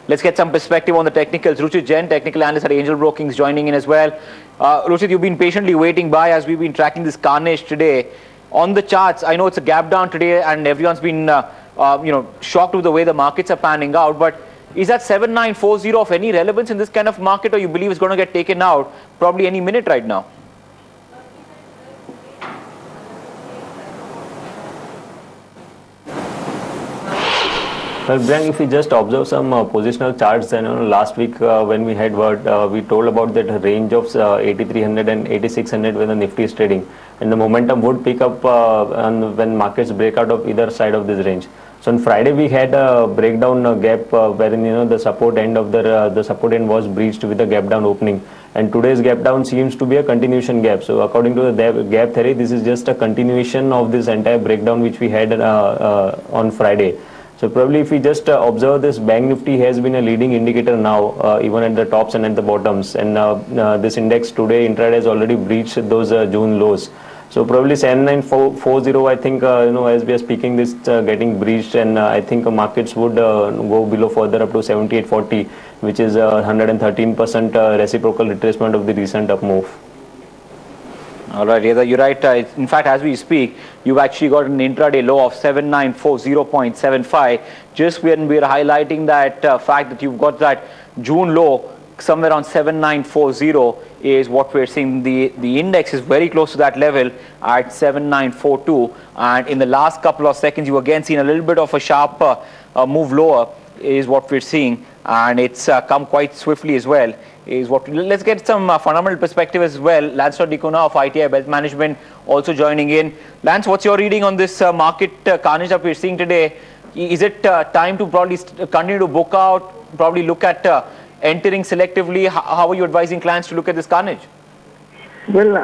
Let's get some perspective on the technicals. Ruchit Jain, technical analyst at Angel Broking, is joining in as well. Ruchit, you've been patiently waiting by as we've been tracking this carnage today. On the charts, I know it's a gap down today and everyone's been shocked with the way the markets are panning out, but is that 7940 of any relevance in this kind of market, or you believe it's going to get taken out probably any minute right now? Well, Priyank, if we just observe some positional charts, then last week when we had word, we told about that range of 8300 and 8600 when the Nifty is trading, and the momentum would pick up when markets break out of either side of this range. So on Friday we had a breakdown gap wherein the support end of the support end was breached with a gap down opening, and today's gap down seems to be a continuation gap. So according to the gap theory, this is just a continuation of this entire breakdown which we had on Friday. So probably if we just observe this, Bank Nifty has been a leading indicator now, even at the tops and at the bottoms, and this index today intraday has already breached those June lows. So probably 7940, I think as we are speaking, this getting breached, and I think markets would go below further up to 7840, which is 113% reciprocal retracement of the recent up move. All right, Yeda, you're right. In fact, as we speak, you've actually got an intraday low of 7940.75. Just when we're highlighting that fact that you've got that June low somewhere around 7940 is what we're seeing. The index is very close to that level at 7942. And in the last couple of seconds, you again seen a little bit of a sharp move lower is what we're seeing. And it's come quite swiftly as well. Let's get some fundamental perspective as well. Lance Dicona of ITI Wealth Management also joining in. Lance, what's your reading on this market carnage that we're seeing today? Is it time to probably continue to book out, probably look at entering selectively? How are you advising clients to look at this carnage? Well,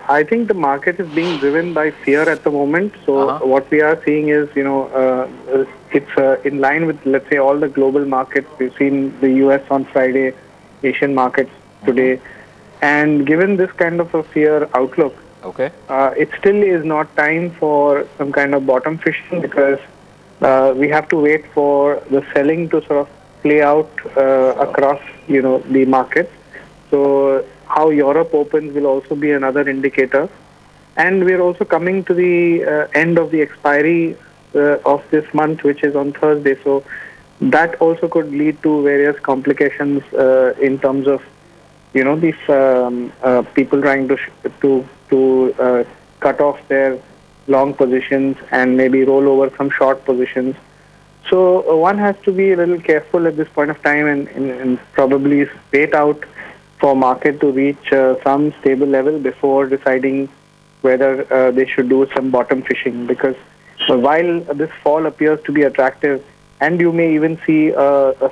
I think the market is being driven by fear at the moment. So what we are seeing is, it's in line with, let's say, all the global markets. We've seen the US on Friday, Asian markets today, and given this kind of a fear outlook, it still is not time for some kind of bottom fishing, because we have to wait for the selling to sort of play out across the markets. So how Europe opens will also be another indicator, and we're also coming to the end of the expiry of this month, which is on Thursday. So that also could lead to various complications in terms of, these people trying to cut off their long positions and maybe roll over some short positions. So one has to be a little careful at this point of time and probably wait out for market to reach some stable level before deciding whether they should do some bottom fishing. Because while this fall appears to be attractive, and you may even see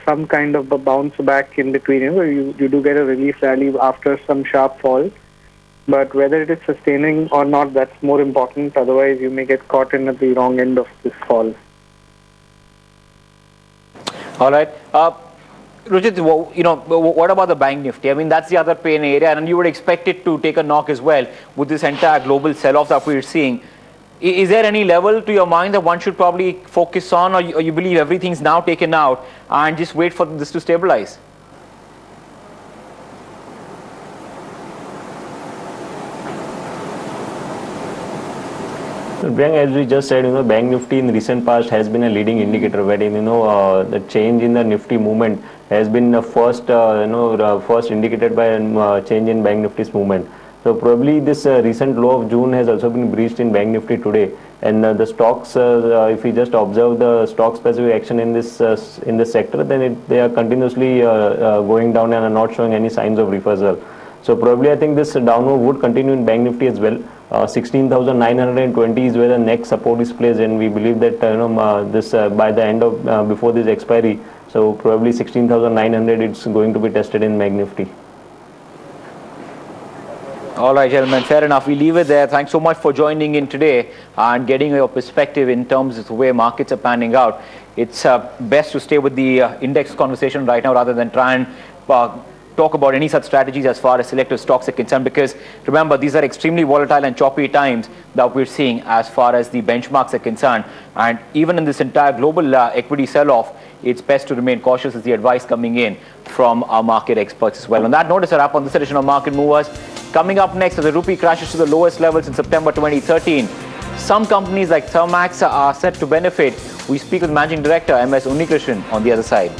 some kind of a bounce back in between. You do get a relief rally after some sharp fall. But whether it is sustaining or not, that's more important. Otherwise, you may get caught in at the wrong end of this fall. All right. Ruchit, what about the Bank Nifty? I mean, that's the other pain area, and you would expect it to take a knock as well with this entire global sell-off that we're seeing. Is there any level to your mind that one should probably focus on, or you believe everything's now taken out and just wait for this to stabilize? Priyank, as we just said, Bank Nifty in recent past has been a leading indicator, wherein the change in the Nifty movement has been first indicated by a change in Bank Nifty's movement. So probably this recent low of June has also been breached in Bank Nifty today, and the stocks, if we just observe the stock specific action in this sector, then they are continuously going down and are not showing any signs of reversal. So probably I think this downward would continue in Bank Nifty as well. 16,920 is where the next support is placed, and we believe that this by the end of before this expiry, so probably 16,900 it's going to be tested in Bank Nifty. All right, gentlemen, fair enough. We leave it there. Thanks so much for joining in today and getting your perspective in terms of the way markets are panning out. It's best to stay with the index conversation right now rather than try and talk about any such strategies as far as selective stocks are concerned, because remember, these are extremely volatile and choppy times that we're seeing as far as the benchmarks are concerned. And even in this entire global equity sell-off, it's best to remain cautious, is the advice coming in from our market experts as well. On that note, it's a wrap on this edition of Market Movers. Coming up next, as the rupee crashes to the lowest levels in September 2013, some companies like Thermax are set to benefit. We speak with Managing Director MS Unnikrishnan on the other side.